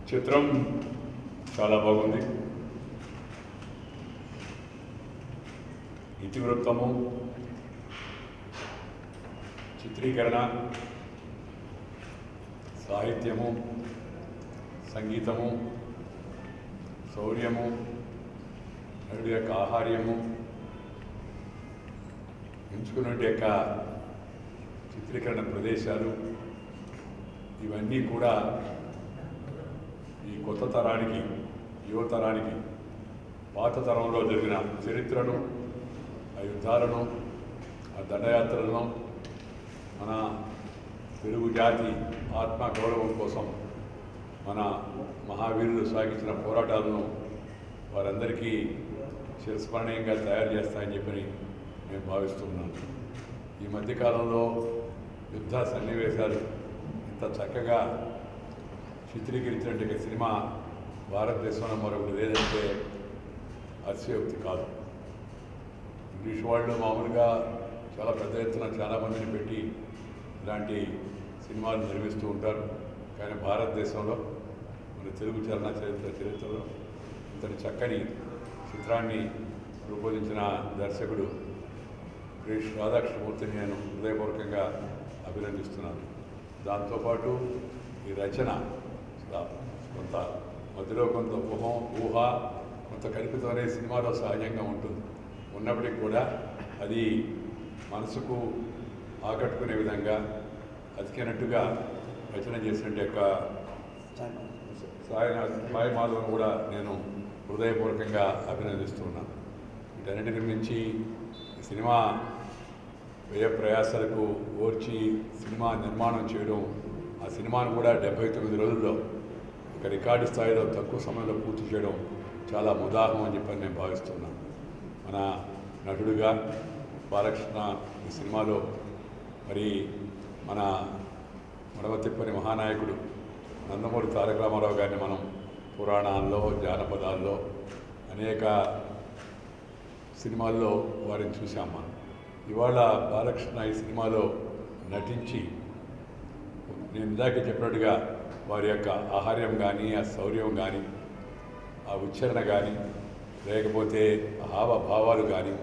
చిత్రం చాలా బాగుంది. ఇతివృత్తము, చిత్రీకరణ, సాహిత్యము, సంగీతము, శౌర్యము, నటుడి యొక్క ఆహార్యము, ఎంచుకున్నటి యొక్క చిత్రీకరణ ప్రదేశాలు ఇవన్నీ కూడా ఈ కొత్త తరానికి, యువతరానికి పాత తరంలో జరిగిన చరిత్రను, ఆ యుద్ధాలను, ఆ దండయాత్రలను, మన తెలుగు జాతి ఆత్మ గౌరవం కోసం మన మహావీరులు సాగించిన పోరాటాలను వారందరికీ చిరస్మరణీయంగా తయారు చేస్తాయని చెప్పి నేను భావిస్తున్నాను. ఈ మధ్యకాలంలో యుద్ధ సన్నివేశాలు ఇంత చక్కగా చిత్రీకరించినట్టు సినిమా భారతదేశంలో మరొకటి లేదంటే అతిశయోక్తి కాదు. ఇంగ్లీష్ వాళ్ళు మామూలుగా చాలా పెద్ద ఎత్తున చాలామందిని పెట్టి ఇలాంటి సినిమాలు నిర్మిస్తూ ఉంటారు. కానీ భారతదేశంలో మన తెలుగు చరిత్రలో ఇంతటి చక్కని చిత్రాన్ని రూపొందించిన దర్శకుడు శ్రీ రాధాకృష్ణమూర్తిని నేను హృదయపూర్వకంగా అభినందిస్తున్నాను. దాంతోపాటు ఈ రచన కొంత మధ్యలో కొంత ఊహ కొంత కల్పితం అనే సినిమాలో సహజంగా ఉంటుంది. ఉన్నప్పటికీ కూడా అది మనసుకు ఆకట్టుకునే విధంగా అతికినట్టుగా రచన చేసిన యొక్క సాయి మాధవన్ కూడా నేను హృదయపూర్వకంగా అభినందిస్తున్నాను. వీటన్నిటి నుంచి సినిమా వ్యయ ప్రయాసాలకు ఓర్చి సినిమా నిర్మాణం చేయడం, ఆ సినిమాను కూడా 79 రోజుల్లో ఒక రికార్డు స్థాయిలో తక్కువ సమయంలో పూర్తి చేయడం చాలా ముదాహం అని చెప్పని నేను భావిస్తున్నాను. మన నటుడుగా బాలకృష్ణ ఈ సినిమాలో మరి మన మడమతిప్పని మహానాయకుడు నందమూరి తారక రామారావు గారిని మనం పురాణాల్లో, జానపదాల్లో అనేక సినిమాల్లో వారిని చూసాం. మనం ఇవాళ బాలకృష్ణ ఈ సినిమాలో నటించి నేను ఇందాక చెప్పినట్టుగా వారి యొక్క ఆహార్యం కానీ, ఆ శౌర్యం కానీ, ఆ ఉచ్చారణ కానీ, లేకపోతే హావభావాలు కానీ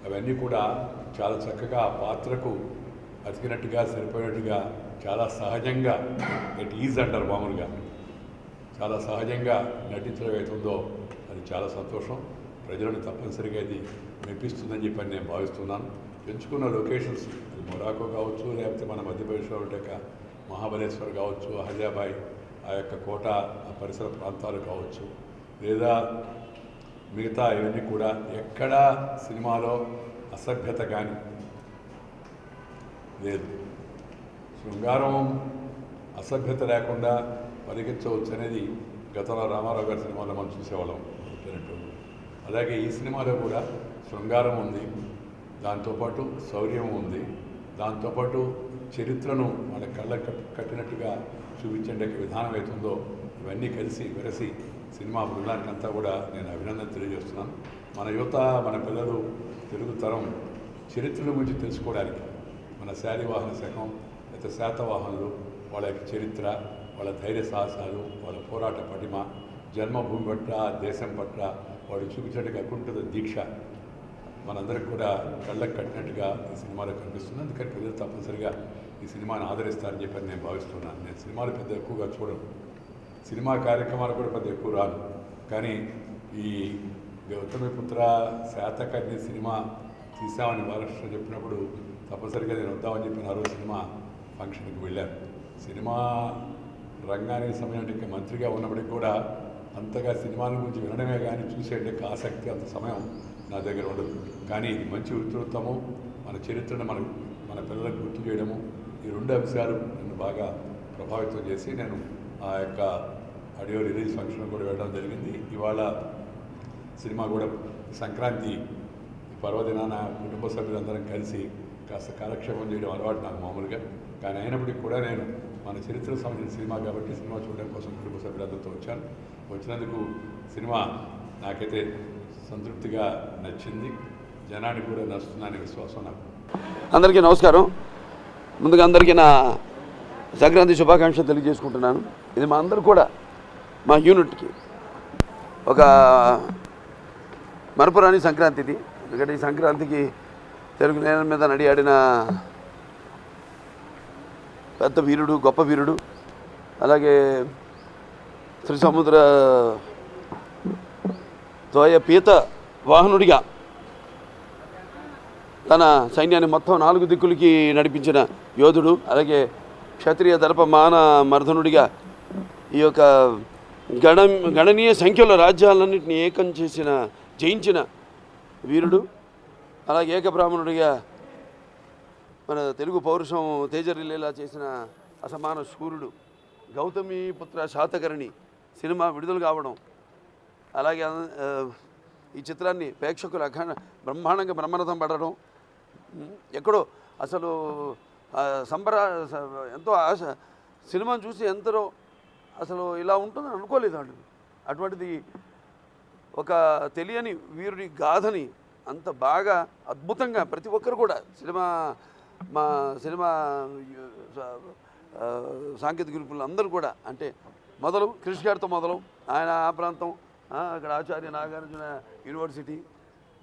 అవన్నీ కూడా చాలా చక్కగా ఆ పాత్రకు అతికినట్టుగా, సరిపోయినట్టుగా, చాలా సహజంగా ఇట్ ఈజ్ అంటారు మామూలుగా, చాలా సహజంగా నటించడం అవుతుందో అది చాలా సంతోషం. ప్రజలను తప్పనిసరిగా ఇది మెప్పిస్తుందని చెప్పని నేను భావిస్తున్నాను. ఎంచుకున్న లొకేషన్స్ అది మొరాకో కావచ్చు, లేకపోతే మన మధ్యప్రదేశ్లో ఉండే మహాబలేశ్వర్ కావచ్చు, అహల్యాబాయి ఆ యొక్క కోట, ఆ పరిసర ప్రాంతాలు కావచ్చు, లేదా మిగతా ఇవన్నీ కూడా ఎక్కడా సినిమాలో అసభ్యత కానీ లేదు. శృంగారం అసభ్యత లేకుండా పరిగెత్తవచ్చు అనేది గతంలో రామారావు గారి సినిమాలో మనం చూసేవాళ్ళం. అలాగే ఈ సినిమాలో కూడా శృంగారం ఉంది, దాంతోపాటు శౌర్యం ఉంది, దాంతోపాటు చరిత్రను మన కళ్ళ కట్టినట్టుగా చూపించే విధానం అవుతుందో ఇవన్నీ కలిసి వెరసి సినిమా బృందానికంతా కూడా నేను అభినందన తెలియజేస్తున్నాను. మన యువత, మన పిల్లలు తెలుగు తరం చరిత్రల గురించి తెలుసుకోవడానికి మన శాలివాహన శకం లేదా శాతవాహనులు వాళ్ళ యొక్క చరిత్ర, వాళ్ళ ధైర్య సాహసాలు, వాళ్ళ పోరాట పటిమ, జన్మభూమి పట్ల, దేశం పట్ల వాడు చూపించినట్టుగా అకుంఠిత దీక్ష మనందరికి కూడా కళ్ళకు కట్టినట్టుగా ఈ సినిమాలో కనిపిస్తుంది. అందుకని ప్రజలు తప్పనిసరిగా ఈ సినిమాని ఆదరిస్తారని చెప్పని నేను భావిస్తున్నాను. నేను సినిమాలు పెద్ద ఎక్కువగా చూడను, సినిమా కార్యక్రమాలు కూడా పెద్ద ఎక్కువ రాను. కానీ ఈ గౌతమిపుత్ర శాతకర్ణి సినిమా తీసామని బాలకృష్ణ చెప్పినప్పుడు తప్పనిసరిగా నేను వద్దామని చెప్పిన ఆ రోజు సినిమా ఫంక్షన్కి వెళ్ళాను. సినిమా రంగానికి సంబంధించిన మంత్రిగా ఉన్నప్పటికీ కూడా అంతగా సినిమాల గురించి వినడమే కానీ చూసే ఆసక్తి అంత సమయం నా దగ్గర ఉండదు. కానీ ఇది మంచి వృత్తివృత్తము, మన చరిత్రను మన పిల్లలకు గుర్తు చేయడము, ఈ రెండు అంశాలు నన్ను బాగా ప్రభావితం చేసి నేను ఆ యొక్క ఆడియో రిలీజ్ ఫంక్షన్ కూడా వెళ్ళడం జరిగింది. ఇవాళ సినిమా కూడా సంక్రాంతి పర్వదినాన కుటుంబ సభ్యులందరం కలిసి కాస్త కాలక్షేపం చేయడం అలవాటు నాకు మామూలుగా. కానీ అయినప్పటికీ కూడా నేను మన చరిత్రకు సంబంధించిన సినిమా కాబట్టి సినిమా చూడడం కోసం కుటుంబ సభ్యులందరితో వచ్చాను. వచ్చినందుకు సినిమా నాకైతే సంతృప్తిగా నచ్చింది, జనానికి కూడా నచ్చుతుందనే విశ్వాసం నాకు. అందరికీ నమస్కారం. ముందుగా అందరికీ నా సంక్రాంతి శుభాకాంక్షలు తెలియజేసుకుంటున్నాను. ఇది మా అందరూ కూడా మా యూనిట్కి ఒక మరపురాని సంక్రాంతి ఇది. ఎందుకంటే ఈ సంక్రాంతికి తెలుగు నేల మీద నడియాడిన పెద్ద వీరుడు, గొప్ప వీరుడు, అలాగే శ్రీ సముద్ర ద్వయ పీత వాహనుడిగా తన సైన్యాన్ని మొత్తం 4 దిక్కులకి నడిపించిన యోధుడు, అలాగే క్షత్రియ దర్ప మాన మర్దనుడిగా ఈ యొక్క గణనీయ సంఖ్యలో రాజ్యాలన్నింటినీ ఏకం చేసిన, జయించిన వీరుడు, అలాగే ఏకబ్రాహ్మణుడిగా మన తెలుగు పౌరుషం తేజరిల్లేలా చేసిన అసమాన శూరుడు, గౌతమి పుత్ర శాతకర్ణి సినిమా విడుదల కావడం, అలాగే ఈ చిత్రాన్ని ప్రేక్షకులు బ్రహ్మాండంగా బ్రహ్మరథం పడడం, ఎక్కడో అసలు ఎంతో ఆశ, సినిమాను చూసి ఎంతలో అసలు ఇలా ఉంటుందని అనుకోలేదు వాళ్ళు. అటువంటిది ఒక తెలియని వీరుడి గాథని అంత బాగా అద్భుతంగా ప్రతి ఒక్కరు కూడా మా సినిమా సాంకేతిక నిపుణులు అందరూ కూడా, అంటే మొదలు క్రిష్ గారితో మొదలు, ఆయన ఆ ప్రాంతం, అక్కడ ఆచార్య నాగార్జున యూనివర్సిటీ,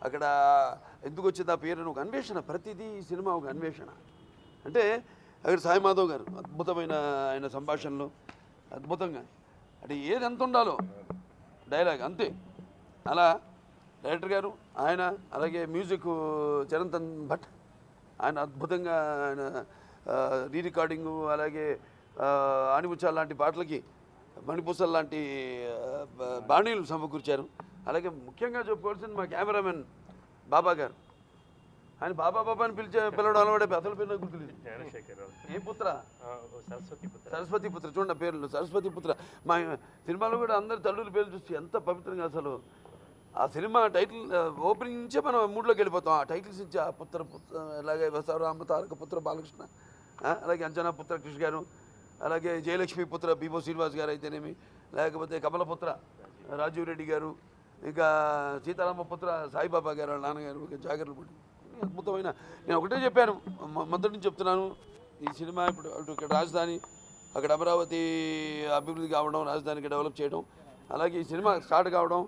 అక్కడ ఎందుకు వచ్చింది ఆ పేరు, ఒక అన్వేషణ, ప్రతిదీ సినిమా ఒక అన్వేషణ. అంటే అక్కడ సాయి మాధవ్ గారు అద్భుతమైన ఆయన సంభాషణలు అద్భుతంగా, అంటే ఏది ఎంత ఉండాలో డైలాగ్ అంతే. అలా డైరెక్టర్ గారు ఆయన, అలాగే మ్యూజిక్ చరణ్ భట్ ఆయన అద్భుతంగా ఆయన రీ రికార్డింగు, అలాగే ఆణిముత్యాల లాంటి పాటలకి మణిపూసల్ లాంటి బాణీలు సమకూర్చారు. అలాగే ముఖ్యంగా చెప్పుకోవాల్సింది మా కెమెరామెన్ బాబా గారు. ఆయన బాబా అని పిలవడం అలవాడే, అసలు పేరు నాకు గుర్తులేదు. ఏ పుత్ర? సరస్వతి పుత్ర. చూడండి పేర్లు, సరస్వతి పుత్ర. మా సినిమాలో కూడా అందరి తల్లుల పేర్లు చూసి ఎంత పవిత్రంగా, అసలు ఆ సినిమా టైటిల్ ఓపెనింగ్ నుంచే మనం మూడ్లోకి వెళ్ళిపోతాం. ఆ టైటిల్స్ ఇచ్చి ఆ పుత్ర అలాగే బసవరామ తారక పుత్ర బాలకృష్ణ, అలాగే అంజనా పుత్ర కృష్ణ గారు, అలాగే జయలక్ష్మి పుత్ర బీబో శ్రీనివాస్ గారు అయితేనేమి, లేకపోతే కమలపుత్ర రాజీవ్ రెడ్డి గారు, ఇంకా సీతారామ పుత్ర సాయిబాబా గారు వాళ్ళ నాన్నగారు, ఇంకా జాగర్లపూడి. అద్భుతమైన, నేను ఒకటే చెప్పాను, మొదటి నుంచి చెప్తున్నాను, ఈ సినిమా ఇప్పుడు ఇక్కడ రాజధాని, అక్కడ అమరావతి అభివృద్ధి కావడం, రాజధానికి డెవలప్ చేయడం, అలాగే ఈ సినిమా స్టార్ట్ కావడం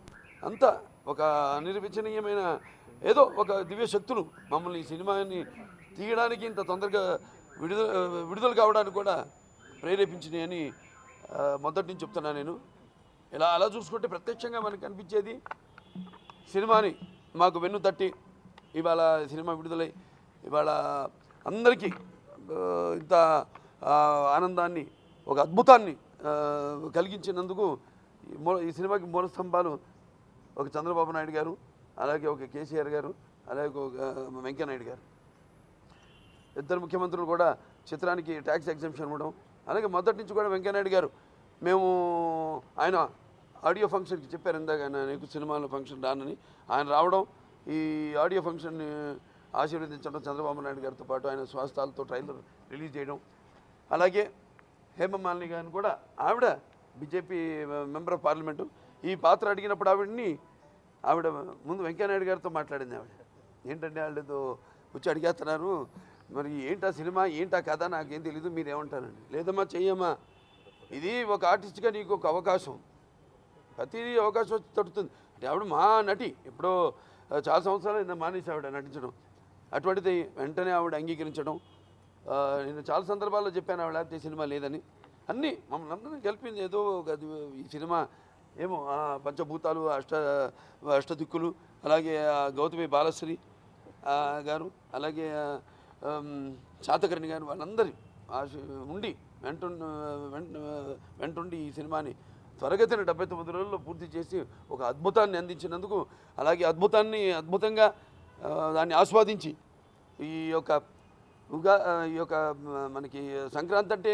అంతా ఒక అనిర్వచనీయమైన ఏదో ఒక దివ్య శక్తులు మమ్మల్ని ఈ సినిమాని తీయడానికి, ఇంత తొందరగా విడుదల కావడానికి కూడా ప్రేరేపించినాయి అని మొదటి నుంచి చెప్తున్నాను నేను. అలా చూసుకుంటే ప్రత్యక్షంగా మనకు కనిపించేది సినిమాని మాకు వెన్ను తట్టి ఇవాళ సినిమా విడుదలై ఇవాళ అందరికీ ఇంత ఆనందాన్ని, ఒక అద్భుతాన్ని కలిగించినందుకు ఈ సినిమాకి మూల స్తంభాలు ఒక చంద్రబాబు నాయుడు గారు, అలాగే ఒక కేసీఆర్ గారు, అలాగే ఒక వెంకయ్యనాయుడు గారు. ఇద్దరు ముఖ్యమంత్రులు కూడా చిత్రానికి ట్యాక్స్ ఎగ్జంప్షన్ ఇవ్వడం, అలాగే మొదటి నుంచి కూడా వెంకయ్యనాయుడు గారు, మేము ఆయన ఆడియో ఫంక్షన్కి చెప్పారు ఇందాక, నీకు సినిమాలో ఫంక్షన్ రానని, ఆయన రావడం, ఈ ఆడియో ఫంక్షన్ని ఆశీర్వదించడం చంద్రబాబు నాయుడు గారితో పాటు ఆయన స్వస్థాలతో ట్రైలర్ రిలీజ్ చేయడం, అలాగే హేమమాలిని గారిని కూడా, ఆవిడ బీజేపీ మెంబర్ ఆఫ్ పార్లమెంటు, ఈ పాత్ర అడిగినప్పుడు ఆవిడ ముందు వెంకయ్యనాయుడు గారితో మాట్లాడింది. ఆవిడ ఏంటంటే వాళ్ళతో వచ్చి అడిగేస్తున్నారు, మరి ఏంటా సినిమా, ఏంటా కథ, నాకేం తెలీదు, మీరేమంటారండి. లేదమ్మా చెయ్యమ్మా, ఇది ఒక ఆర్టిస్ట్గా నీకు ఒక అవకాశం, ప్రతిదీ అవకాశం వచ్చి తడుతుంది. అంటే ఆవిడ మా నటి, ఎప్పుడో చాలా సంవత్సరాలు మానేసి ఆవిడ నటించడం, అటువంటిది వెంటనే ఆవిడ అంగీకరించడం. నేను చాలా సందర్భాల్లో చెప్పాను ఆవిడ అయితే సినిమా లేదని, అన్నీ మమ్మల్ని అందరినీ గెలిపింది. ఏదో ఈ సినిమా ఏమో పంచభూతాలు, అష్టదిక్కులు, అలాగే గౌతమి బాలశ్రీ గారు, అలాగే శాతకర్ణి గారు, వాళ్ళందరి ఉండి వెంటుండి ఈ సినిమాని త్వరగతిన 79 రోజుల్లో పూర్తి చేసి ఒక అద్భుతాన్ని అందించినందుకు, అలాగే అద్భుతంగా దాన్ని ఆస్వాదించి ఈ యొక్క మనకి సంక్రాంతి అంటే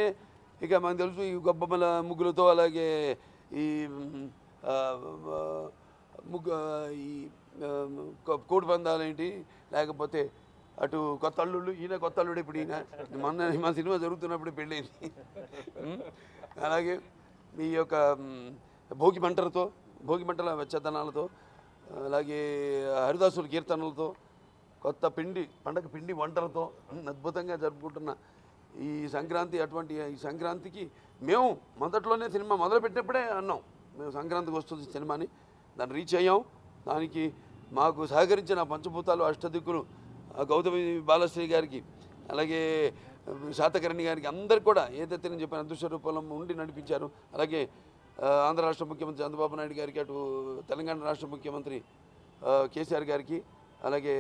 ఇక మనకు తెలుసు, ఈ గొబ్బమ్మల ముగ్గులతో, అలాగే ఈ ఈ కోడి పందాలు ఏంటి, లేకపోతే అటు కొత్త అల్లుళ్ళు, ఈయన కొత్త అల్లుడు, ఇప్పుడు ఈయన మా సినిమా జరుగుతున్నప్పుడు పెళ్ళైంది. అలాగే ఈ యొక్క భోగి మంటల వెచ్చదనాలతో, అలాగే హరిదాసుల కీర్తనలతో, కొత్త పండగ పిండి వంటలతో అద్భుతంగా జరుపుకుంటున్న ఈ సంక్రాంతి, అటువంటి ఈ సంక్రాంతికి మేము మొదట్లోనే సినిమా మొదలుపెట్టినప్పుడే అన్నాం, మేము సంక్రాంతికి వస్తుంది సినిమాని దాన్ని రీచ్ అయ్యాం. దానికి మాకు సహకరించిన పంచభూతాలు అష్టదిక్కులు గౌతమి బాలశ్రీ గారికి అలాగే శాతకర్ణి గారికి అందరికి కూడా ఏదైతే నేను చెప్పిన అదృశ్య రూపంలో ఉండి నడిపించారు. అలాగే ఆంధ్ర రాష్ట్ర ముఖ్యమంత్రి చంద్రబాబు నాయుడు గారికి, అటు తెలంగాణ రాష్ట్ర ముఖ్యమంత్రి కేసీఆర్ గారికి, అలాగే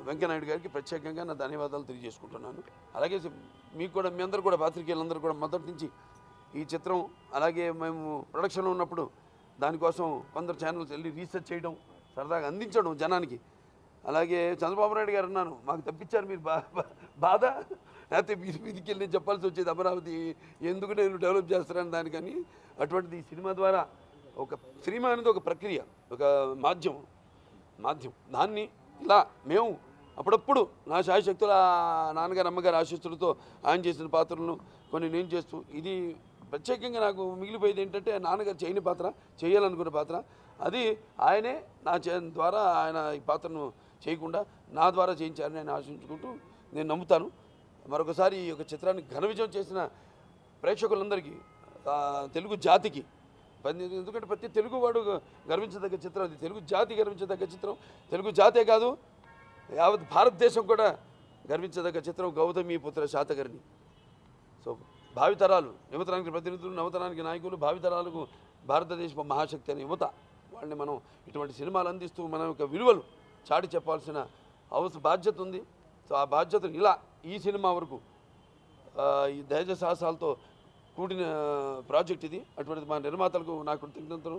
వెంకయ్యనాయుడు గారికి ప్రత్యేకంగా నా ధన్యవాదాలు తెలియజేసుకుంటున్నాను. అలాగే మీకు కూడా, మీ అందరూ కూడా, పాత్రికేయులందరూ కూడా మొదటి నుంచి ఈ చిత్రం అలాగే మేము ప్రొడక్షన్లో ఉన్నప్పుడు దానికోసం కొందరు ఛానల్స్ వెళ్ళి రీసెర్చ్ చేయడం, సరదాగా అందించడం జనానికి. అలాగే చంద్రబాబు నాయుడు గారు అన్నాను, మాకు తప్పించారు మీరు బాధ, లేకపోతే మీదికి వెళ్ళి చెప్పాల్సి వచ్చేది అమరావతి ఎందుకు నేను డెవలప్ చేస్తానని దానికని. అటువంటిది ఈ సినిమా ద్వారా సినిమా అనేది ఒక ప్రక్రియ, ఒక మాధ్యం. దాన్ని ఇలా మేము అప్పుడప్పుడు నా శాయశక్తుల నాన్నగారు అమ్మగారు ఆశీస్సులతో ఆయన చేసిన పాత్రలను కొన్ని నేను చేస్తూ, ఇది ప్రత్యేకంగా నాకు మిగిలిపోయేది ఏంటంటే నాన్నగారు చేయని పాత్ర, చేయాలనుకున్న పాత్ర, అది ఆయనే నా ద్వారా ఆయన ఈ పాత్రను చేయకుండా నా ద్వారా చేయించారని నేను ఆశించుకుంటూ నేను నమ్ముతాను. మరొకసారి ఈ యొక్క చిత్రాన్ని ఘన విజయం చేసిన ప్రేక్షకులందరికీ, తెలుగు జాతికి, ఎందుకంటే ప్రతి తెలుగువాడు గర్వించదగ్గ చిత్రం అది, తెలుగు జాతి గర్వించదగ్గ చిత్రం, తెలుగు జాతే కాదు యావత్ భారతదేశం కూడా గర్వించదగ్గ చిత్రం గౌతమి పుత్ర శాతకర్ణి. సో భావితరాలు, యువతరానికి ప్రతినిధులు, నవతరానికి నాయకులు, భావితరాలకు భారతదేశ మహాశక్తి అనే యువత, వాళ్ళని మనం ఇటువంటి సినిమాలు అందిస్తూ మన యొక్క విలువలు చాటి చెప్పాల్సిన బాధ్యత ఉంది. సో ఆ బాధ్యతను ఇలా ఈ సినిమా వరకు ఈ ధైర్య సాహసాలతో కూడిన ప్రాజెక్ట్ ఇది. అటువంటిది మా నిర్మాతలకు నా కృతజ్ఞతలు,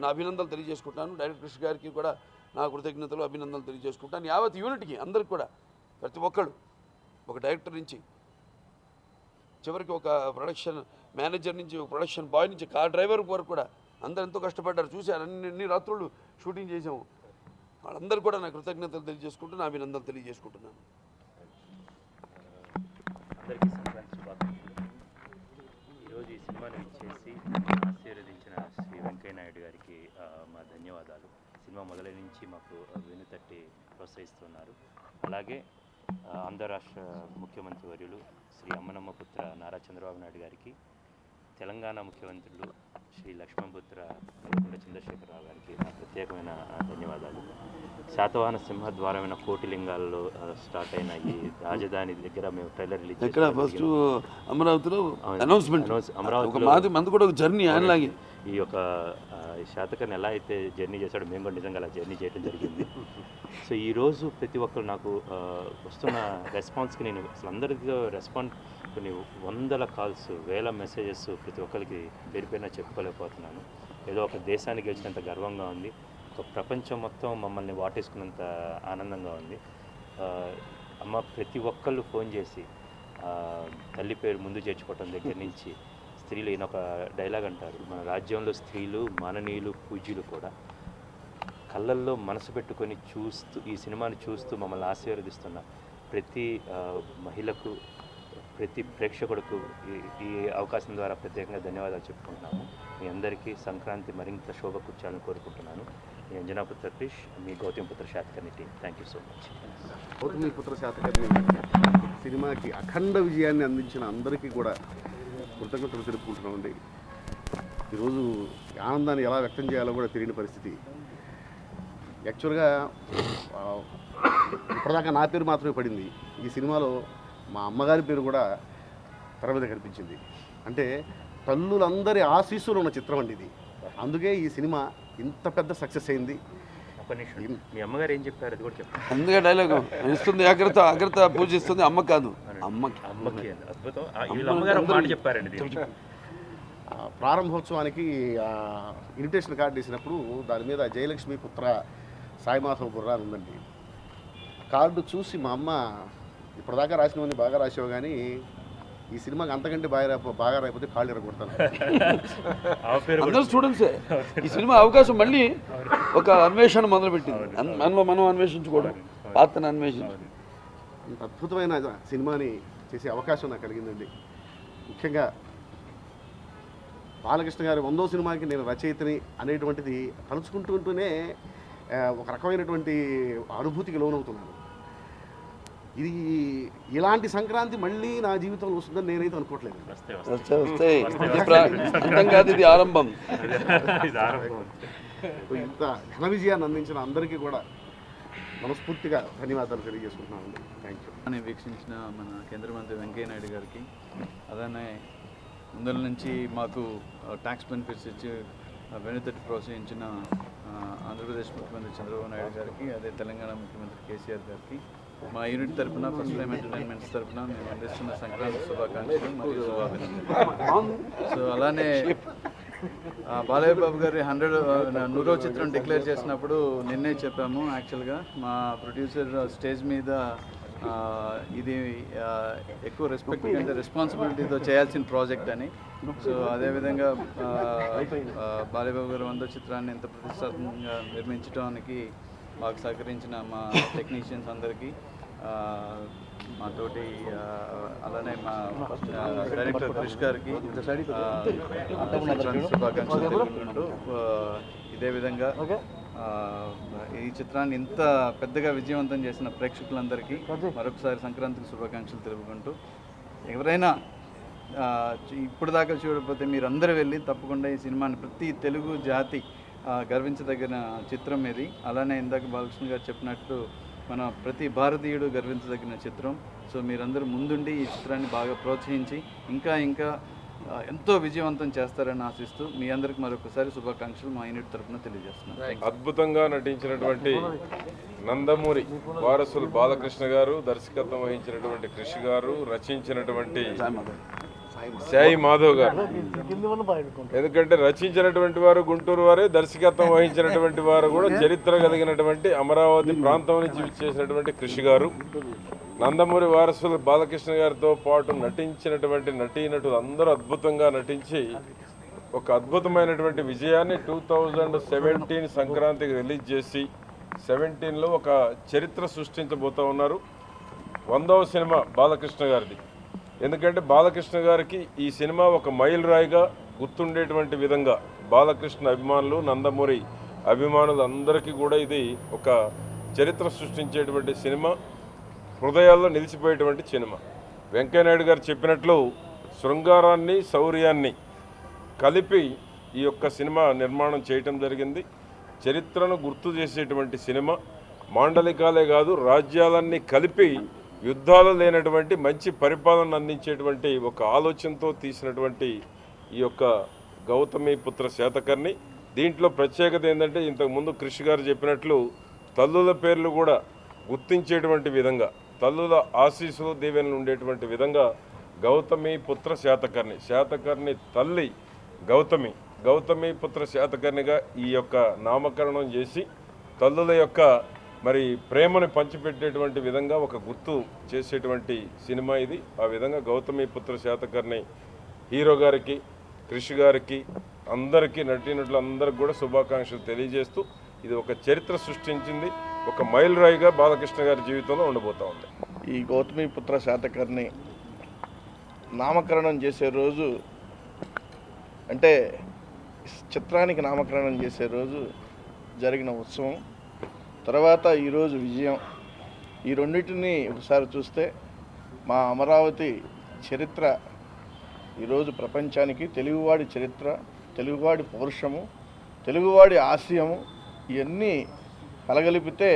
నా అభినందనలు తెలియజేసుకుంటాను. డైరెక్టర్ కృష్ణ గారికి కూడా నా కృతజ్ఞతలు, అభినందనలు తెలియజేసుకుంటాను. యావత్ యూనిట్కి అందరికి కూడా, ప్రతి ఒక్కళ్ళు, ఒక డైరెక్టర్ నుంచి చివరికి ఒక ప్రొడక్షన్ మేనేజర్ నుంచి, ఒక ప్రొడక్షన్ బాయ్ నుంచి, కార్ డ్రైవర్ వరకు కూడా అందరు ఎంతో కష్టపడ్డారు. చూశారు, అన్ని రాత్రులు షూటింగ్ చేసాము. వాళ్ళందరూ కూడా నా కృతజ్ఞతలు తెలియజేసుకుంటూ నా అభినందనలు తెలియజేసుకుంటున్నాను. అందరికీ సంక్రాంతి శుభాకాంక్షలు. ఈరోజు ఈ సినిమాను ఇచ్చేసి ఆశీర్వదించిన శ్రీ వెంకయ్యనాయుడు గారికి మా ధన్యవాదాలు. సినిమా మొదలై నుంచి మాకు వెనుతట్టి ప్రోత్సహిస్తున్నారు. అలాగే ఆంధ్ర రాష్ట్ర ముఖ్యమంత్రి వర్యులు శ్రీ అమ్మనమ్మ పుత్ర నారా చంద్రబాబు నాయుడు గారికి, తెలంగాణ ముఖ్యమంత్రులు శ్రీ లక్ష్మణపుత్ర కల్వకుంట్ల చంద్రశేఖరరావు గారికి నా ప్రత్యేకమైన ధన్యవాదాలు. శాతవాహన సింహద్వారమైన కోటిలింగాల్లో స్టార్ట్ అయిన ఈ రాజధాని దగ్గర మేము ట్రైలర్ రిలీజ్ ఫస్ట్ అమరావతిలో అనౌన్స్మెంట్, అమరావతి కూడా ఒక జర్నీ ఆయనలాగే. ఈ యొక్క శాతకర్ణి ఎలా అయితే జర్నీ చేశాడో మేము కూడా నిజంగా అలా జర్నీ చేయడం జరిగింది. సో ఈరోజు ప్రతి ఒక్కరు నాకు వస్తున్న రెస్పాన్స్కి నేను అసలు అందరికీ కొన్ని వందల కాల్స్, వేల మెసేజెస్ ప్రతి ఒక్కరికి పేరుపైన చెప్పుకోలేకపోతున్నాను. ఏదో ఒక దేశానికి గెలిచినంత గర్వంగా ఉంది, ఒక ప్రపంచం మొత్తం మమ్మల్ని వాటేసుకున్నంత ఆనందంగా ఉంది. అమ్మ ప్రతి ఒక్కళ్ళు ఫోన్ చేసి తల్లి పేరు ముందు చేర్చుకోవటం దగ్గర నుంచి, స్త్రీలు ఈయన ఒక డైలాగ్ అంటారు, మన రాజ్యంలో స్త్రీలు మాననీయులు, పూజ్యులు కూడా. కళ్ళల్లో మనసు పెట్టుకొని చూస్తూ ఈ సినిమాని చూస్తూ మమ్మల్ని ఆశీర్వదిస్తున్న ప్రతి మహిళకు, ప్రతి ప్రేక్షకుడికు ఈ అవకాశం ద్వారా ప్రత్యేకంగా ధన్యవాదాలు చెప్పుకుంటున్నాము. మీ అందరికీ సంక్రాంతి మరింత శోభ కూర్చాలని కోరుకుంటున్నాను. మీ అంజనాపుత్ర క్రిష్, మీ Gautamiputra Satakarni team. Thank you so much. Gautamiputra Satakarni సినిమాకి అఖండ విజయాన్ని అందించిన అందరికీ కూడా కృతజ్ఞతలు తెలుపుకుంటున్నామండి. ఈరోజు ఆనందాన్ని ఎలా వ్యక్తం చేయాలో కూడా తెలియని పరిస్థితి. యాక్చువల్గా ఇప్పటిదాకా నా పేరు మాత్రమే పడింది. ఈ సినిమాలో మా అమ్మగారి పేరు కూడా తెర మీద కనిపించింది. అంటే తల్లులందరి ఆశీస్సులు ఉన్న చిత్రం అండి ఇది. అందుకే ఈ సినిమా ఇంత పెద్ద సక్సెస్ అయింది. మీ అమ్మగారు ఏం చెప్పారు అది కూడా చెప్పారు. అందుకే డైలాగ్ ఇస్తుంది, అగ్రత పూజిస్తుంది, అమ్మ కాదు అమ్మకి. అద్భుతం. అమ్మగారు ఒక మాట చెప్పారండి. ప్రారంభోత్సవానికి ఇన్విటేషన్ కార్డు వేసినప్పుడు దాని మీద జయలక్ష్మి పుత్ర సాయిమాధవ బుర్రా ఉందండి. కార్డు చూసి మా అమ్మ, ఇప్పటిదాకా రాసినవన్నీ బాగా రాసావు కానీ ఈ సినిమాకి అంతకంటే బాగా రాకపోతే కాళ్ళు ఎరగొడతాను. అందరూ స్టూడెంట్సే. ఈ సినిమా అవకాశం మళ్ళీ ఒక అన్వేషణ మొదలుపెట్టింది. మనం అన్వేషించుకోవడం, పాత్రను అన్వేషించడం. ఇంత అద్భుతమైన సినిమాని చేసే అవకాశం నాకు కలిగిందండి. ముఖ్యంగా బాలకృష్ణ గారి 100వ సినిమాకి నేను రచయితని అనేటువంటిది తలుచుకుంటుంటూనే ఒక రకమైనటువంటి అనుభూతికి లోనవుతున్నాను. ఇది ఇలాంటి సంక్రాంతి మళ్ళీ నా జీవితంలో వస్తుందని నేనైతే అనుకోవట్లేదు. వస్తాయి అంతం కాదు, ఇది ఆరంభం. ఇంత ఘన విజయాన్ని అందించిన అందరికీ కూడా మనస్ఫూర్తిగా ధన్యవాదాలు తెలియజేసుకుంటున్నాను. Thank you. అని వీక్షించిన మన కేంద్ర మంత్రి వెంకయ్య నాయుడు గారికి, అలానే ముందల నుంచి మాకు ట్యాక్స్ బెనిఫిట్స్ ఇచ్చి వెనుతట్టి ప్రోత్సహించిన ఆంధ్రప్రదేశ్ ముఖ్యమంత్రి చంద్రబాబు నాయుడు గారికి, అదే తెలంగాణ ముఖ్యమంత్రి కేసీఆర్ గారికి, మా యూనిట్ తరఫున ఫస్ట్ టైం ఎంటర్టైన్మెంట్స్ తరఫున మేము అందిస్తున్న సంక్రాంతి శుభాకాంక్షలు మరియు శుభాభినందనలు. సో అలానే బాలయ్య బాబు గారి 100వ చిత్రం డిక్లేర్ చేసినప్పుడు నిన్నే చెప్పాము. యాక్చువల్గా మా ప్రొడ్యూసర్ స్టేజ్ మీద ఇది ఎక్కువ రెస్పెక్ట్ అంటే రెస్పాన్సిబిలిటీతో చేయాల్సిన ప్రాజెక్ట్ అని. సో అదేవిధంగా బాలయ్య బాబు గారి 100వ చిత్రాన్ని ఇంత ప్రతిష్టాత్మకంగా నిర్మించడానికి మాకు సహకరించిన మా టెక్నీషియన్స్ అందరికీ, మా తోటి అలానే మా డైరెక్టర్ క్రిష్ గారికి శుభాకాంక్షలు తెలుపుకుంటూ, ఇదే విధంగా ఈ చిత్రాన్ని ఇంత పెద్దగా విజయవంతం చేసిన ప్రేక్షకులందరికీ మరొకసారి సంక్రాంతికి శుభాకాంక్షలు తెలుపుకుంటూ, ఎవరైనా ఇప్పుడు దాకా చూడకపోతే మీరు అందరూ వెళ్ళి తప్పకుండా ఈ సినిమాని, ప్రతి తెలుగు జాతి గర్వించదగిన చిత్రం ఇది. అలానే ఇందాక బాలకృష్ణ గారు చెప్పినట్టు మన ప్రతి భారతీయుడు గర్వించదగిన చిత్రం. సో మీరందరూ ముందుండి ఈ చిత్రాన్ని బాగా ప్రోత్సహించి ఇంకా ఇంకా ఎంతో విజయవంతం చేస్తారని ఆశిస్తూ మీ అందరికి మరొకసారి శుభాకాంక్షలు మా యూనిట్ తరఫున తెలియజేస్తున్నాను. అద్భుతంగా నటించినటువంటి నందమూరి వారసులు బాలకృష్ణ గారు, దర్శకత్వం వహించినటువంటి కృషి గారు, రచించినటువంటి సాయి మాధవ్ గారు. ఎందుకంటే రచించినటువంటి వారు గుంటూరు వారే, దర్శకత్వం వహించినటువంటి వారు కూడా చరిత్ర కలిగినటువంటి అమరావతి ప్రాంతం నుంచి చేసినటువంటి కృషి గారు. నందమూరి వారసులు బాలకృష్ణ గారితో పాటు నటించినటువంటి నటీనటులు అందరూ అద్భుతంగా నటించి ఒక అద్భుతమైనటువంటి విజయాన్ని 2017 సంక్రాంతికి రిలీజ్ చేసి 17లో ఒక చరిత్ర సృష్టించబోతూ ఉన్నారు. 100వ సినిమా బాలకృష్ణ గారిది. ఎందుకంటే బాలకృష్ణ గారికి ఈ సినిమా ఒక మైల్ రాయిగా గుర్తుండేటువంటి విధంగా బాలకృష్ణ అభిమానులు, నందమూరి అభిమానులు అందరికీ కూడా ఇది ఒక చరిత్ర సృష్టించేటువంటి సినిమా, హృదయాల్లో నిలిచిపోయేటువంటి సినిమా. వెంకయ్యనాయుడు గారు చెప్పినట్లు శృంగారాన్ని, శౌర్యాన్ని కలిపి ఈ యొక్క సినిమా నిర్మాణం చేయటం జరిగింది. చరిత్రను గుర్తు చేసేటువంటి సినిమా. మాండలికాలే కాదు, రాజ్యాలన్నీ కలిపి యుద్ధాలు లేనటువంటి మంచి పరిపాలన అందించేటువంటి ఒక ఆలోచనతో తీసినటువంటి ఈ యొక్క గౌతమిపుత్ర శాతకర్ణి. దీంట్లో ప్రత్యేకత ఏంటంటే, ఇంతకుముందు కృషి గారు చెప్పినట్లు తల్లుల పేర్లు కూడా గుర్తించేటువంటి విధంగా, తల్లుల ఆశీస్సులు దీవెనలు ఉండేటువంటి విధంగా గౌతమిపుత్ర శాతకర్ణి, శాతకర్ణి తల్లి గౌతమి, గౌతమిపుత్ర శాతకర్ణిగా ఈ యొక్క నామకరణం చేసి తల్లుల యొక్క మరి ప్రేమను పంచిపెట్టేటువంటి విధంగా ఒక గుర్తు చేసేటువంటి సినిమా ఇది. ఆ విధంగా గౌతమిపుత్ర శాతకర్ణి హీరో గారికి, కృషి గారికి, అందరికీ నటీనటులు అందరికి కూడా శుభాకాంక్షలు తెలియజేస్తూ, ఇది ఒక చరిత్ర సృష్టించింది, ఒక మైల్ రాయిగా బాలకృష్ణ గారి జీవితంలో ఉండబోతూ ఉంది. ఈ గౌతమిపుత్ర శాతకర్ణి నామకరణం చేసే రోజు, అంటే చిత్రానికి నామకరణం చేసే రోజు జరిగిన ఉత్సవం, తర్వాత ఈరోజు విజయం, ఈ రెండింటిని ఒకసారి చూస్తే మా అమరావతి చరిత్ర ఈరోజు ప్రపంచానికి, తెలుగువాడి చరిత్ర, తెలుగువాడి పౌరుషము, తెలుగువాడి ఆశయము ఇవన్నీ కలగలిపితే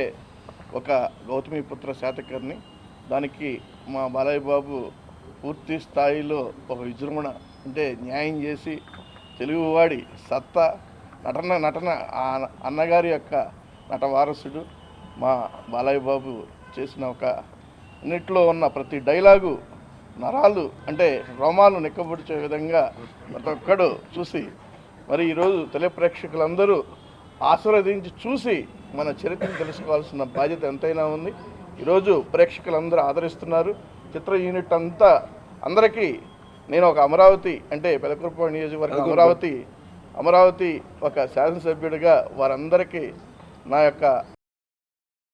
ఒక గౌతమిపుత్ర శాతకర్ణి. దానికి మా బాలయ్య బాబు పూర్తి స్థాయిలో ఒక విజృంభణ, అంటే న్యాయం చేసి తెలుగువాడి సత్తా, నటన అన్నగారి యొక్క నట వారసుడు మా బాలయ్య బాబు చేసిన ఒక అన్నిట్లో ఉన్న ప్రతి డైలాగు నరాలు, అంటే రోమాలు నిక్కబొడిచే విధంగా ప్రతి ఒక్కడు చూసి, మరి ఈరోజు తెలుగు ప్రేక్షకులందరూ ఆశీర్వదించి చూసి మన చరిత్రను తెలుసుకోవాల్సిన బాధ్యత ఎంతైనా ఉంది. ఈరోజు ప్రేక్షకులందరూ ఆదరిస్తున్నారు. చిత్ర యూనిట్ అంతా అందరికీ నేను ఒక అమరావతి, అంటే పెదకురపాడు నియోజకవర్గం అమరావతి ఒక శాసనసభ్యుడిగా వారందరికీ నా యొక్క